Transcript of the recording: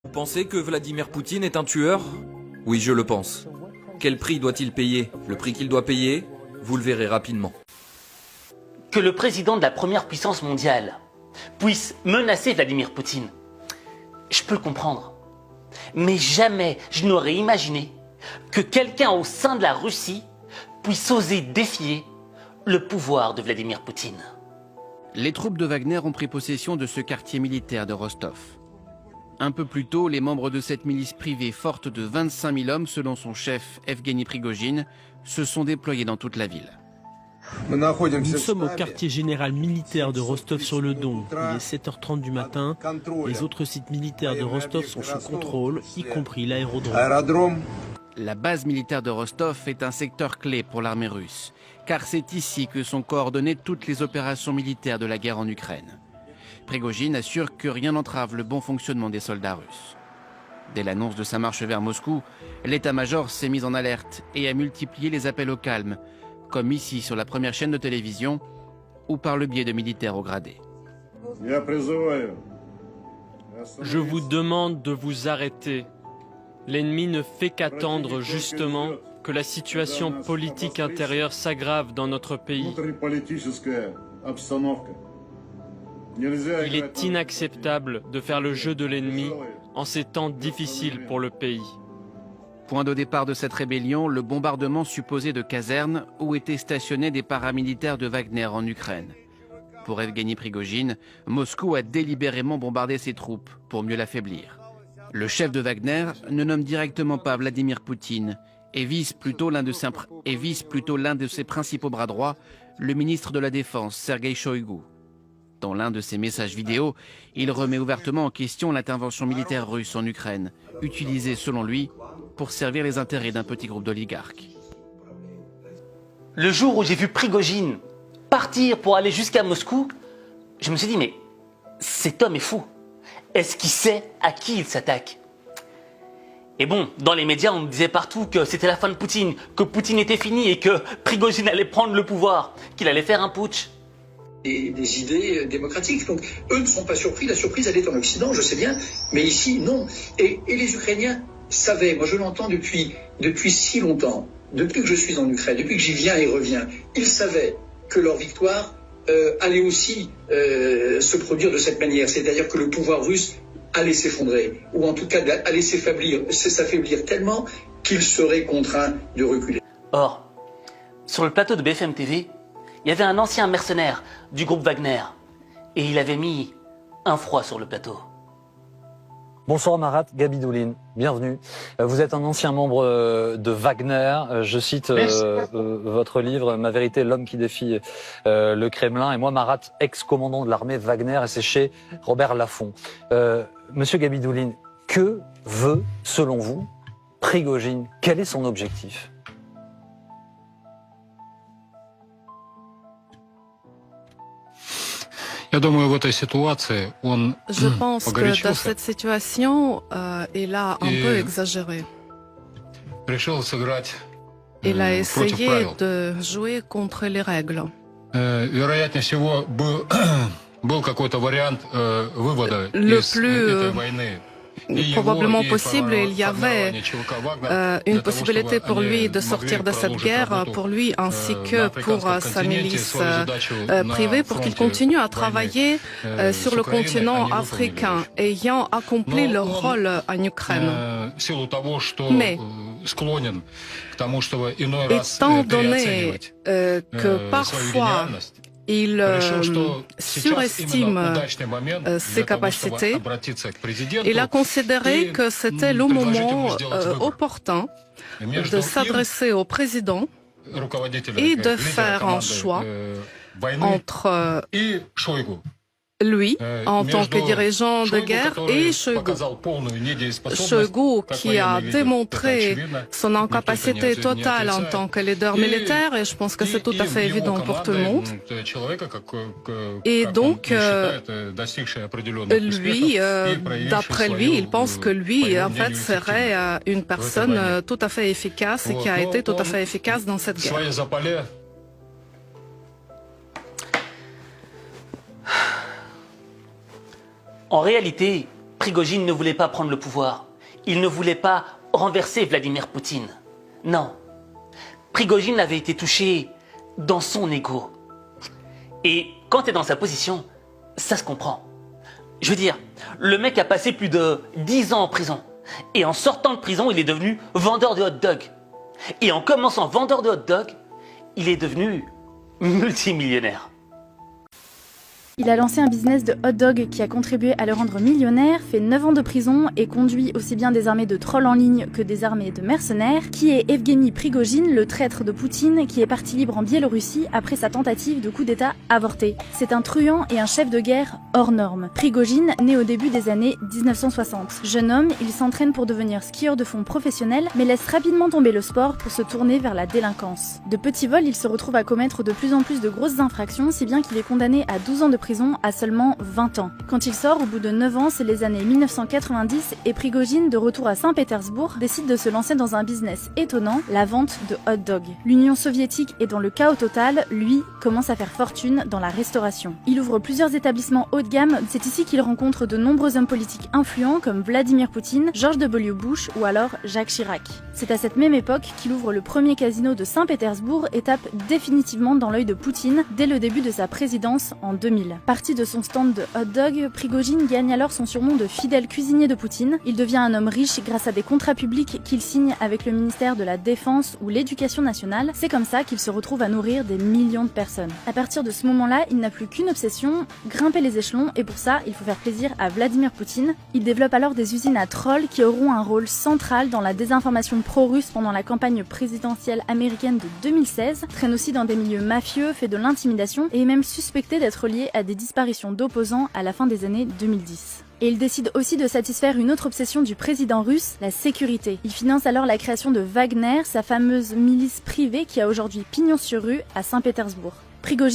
Vous pensez que Vladimir Poutine est un tueur? Oui, je le pense. Quel prix doit-il payer? Le prix qu'il doit payer, vous le verrez rapidement. Que le président de la première puissance mondiale puisse menacer Vladimir Poutine, je peux le comprendre. Mais jamais je n'aurais imaginé que quelqu'un au sein de la Russie puisse oser défier le pouvoir de Vladimir Poutine. Les troupes de Wagner ont pris possession de ce quartier militaire de Rostov. Un peu plus tôt, les membres de cette milice privée forte de 25 000 hommes, selon son chef Evgeny Prigojine, se sont déployés dans toute la ville. Nous sommes au quartier général militaire de Rostov-sur-le-Don. Il est 7h30 du matin. Les autres sites militaires de Rostov sont sous contrôle, y compris l'aérodrome. La base militaire de Rostov est un secteur clé pour l'armée russe, car c'est ici que sont coordonnées toutes les opérations militaires de la guerre en Ukraine. Prigojine assure que rien n'entrave le bon fonctionnement des soldats russes. Dès l'annonce de sa marche vers Moscou, l'état-major s'est mis en alerte et a multiplié les appels au calme, comme ici sur la première chaîne de télévision ou par le biais de militaires au gradé. Je vous demande de vous arrêter. L'ennemi ne fait qu'attendre justement que la situation politique intérieure s'aggrave dans notre pays. Il est inacceptable de faire le jeu de l'ennemi en ces temps difficiles pour le pays. Point de départ de cette rébellion, le bombardement supposé de casernes où étaient stationnés des paramilitaires de Wagner en Ukraine. Pour Evgeny Prigojine, Moscou a délibérément bombardé ses troupes pour mieux l'affaiblir. Le chef de Wagner ne nomme directement pas Vladimir Poutine et vise plutôt l'un de ses principaux bras droits, le ministre de la Défense, Sergueï Shoïgu. Dans l'un de ses messages vidéo, il remet ouvertement en question l'intervention militaire russe en Ukraine, utilisée selon lui pour servir les intérêts d'un petit groupe d'oligarques. Le jour où j'ai vu Prigojine partir pour aller jusqu'à Moscou, je me suis dit, mais cet homme est fou. Est-ce qu'il sait à qui il s'attaque? Et bon, dans les médias, on me disait partout que c'était la fin de Poutine, que Poutine était fini et que Prigojine allait prendre le pouvoir, qu'il allait faire un putsch. Des idées démocratiques. Donc, eux ne sont pas surpris. La surprise, elle est en Occident, je sais bien. Mais ici, non. Et les Ukrainiens savaient, moi je l'entends depuis si longtemps, depuis que je suis en Ukraine, depuis que j'y viens et reviens, ils savaient que leur victoire allait aussi se produire de cette manière. C'est-à-dire que le pouvoir russe allait s'effondrer, ou en tout cas allait s'affaiblir tellement qu'il serait contraint de reculer. Or, sur le plateau de BFM TV, il y avait un ancien mercenaire du groupe Wagner, et il avait mis un froid sur le plateau. Bonsoir Marat Gabidouline, bienvenue. Vous êtes un ancien membre de Wagner. Je cite votre livre « Ma vérité, l'homme qui défie le Kremlin ». Et moi, Marat, ex-commandant de l'armée Wagner, et c'est chez Robert Laffont. Monsieur Gabidouline, que veut, selon vous, Prigojine? Quel est son objectif? Je pense que dans cette situation, il a un peu exagéré. Il a essayé de jouer contre les règles. Le plus probablement possible, il y avait une possibilité pour lui de sortir de cette guerre, pour lui ainsi que pour sa milice privée, pour qu'il continue à travailler sur le continent africain, ayant accompli leur rôle en Ukraine. Mais, étant donné que parfois il surestime ses capacités, il a considéré que c'était le moment opportun de s'adresser au président et de faire un choix entre lui, en tant que dirigeant de guerre, et Shoïgu. Shoïgu qui a démontré son incapacité totale en tant que leader militaire, et je pense que c'est tout à fait évident pour tout le monde. Et donc, lui, d'après lui, il pense que lui, en fait, serait une personne tout à fait efficace et qui a été tout à fait efficace dans cette guerre. En réalité, Prigojine ne voulait pas prendre le pouvoir. Il ne voulait pas renverser Vladimir Poutine. Non. Prigojine avait été touché dans son ego. Et quand tu es dans sa position, ça se comprend. Je veux dire, le mec a passé plus de 10 ans en prison. Et en sortant de prison, il est devenu vendeur de hot dog. Et en commençant vendeur de hot dog, il est devenu multimillionnaire. Il a lancé un business de hot dog qui a contribué à le rendre millionnaire, fait 9 ans de prison et conduit aussi bien des armées de trolls en ligne que des armées de mercenaires, qui est Evgeny Prigojine, le traître de Poutine, qui est parti libre en Biélorussie après sa tentative de coup d'état avorté. C'est un truand et un chef de guerre hors norme. Prigojine, né au début des années 1960. Jeune homme, il s'entraîne pour devenir skieur de fond professionnel, mais laisse rapidement tomber le sport pour se tourner vers la délinquance. De petits vols, il se retrouve à commettre de plus en plus de grosses infractions, si bien qu'il est condamné à 12 ans de prison à seulement 20 ans. Quand il sort, au bout de 9 ans, c'est les années 1990 et Prigojine, de retour à Saint-Pétersbourg, décide de se lancer dans un business étonnant, la vente de hot dogs. L'Union soviétique est dans le chaos total, lui commence à faire fortune dans la restauration. Il ouvre plusieurs établissements haut de gamme, c'est ici qu'il rencontre de nombreux hommes politiques influents comme Vladimir Poutine, George W. Bush ou alors Jacques Chirac. C'est à cette même époque qu'il ouvre le premier casino de Saint-Pétersbourg et tape définitivement dans l'œil de Poutine dès le début de sa présidence en 2000. Parti de son stand de hot dog, Prigojine gagne alors son surnom de fidèle cuisinier de Poutine. Il devient un homme riche grâce à des contrats publics qu'il signe avec le ministère de la Défense ou l'Éducation nationale. C'est comme ça qu'il se retrouve à nourrir des millions de personnes. À partir de ce moment-là, il n'a plus qu'une obsession, grimper les échelons, et pour ça, il faut faire plaisir à Vladimir Poutine. Il développe alors des usines à trolls qui auront un rôle central dans la désinformation pro-russe pendant la campagne présidentielle américaine de 2016, traîne aussi dans des milieux mafieux, fait de l'intimidation et est même suspecté d'être lié à des disparitions d'opposants à la fin des années 2010. Et il décide aussi de satisfaire une autre obsession du président russe, la sécurité. Il finance alors la création de Wagner, sa fameuse milice privée qui a aujourd'hui pignon sur rue à Saint-Pétersbourg. Prigojine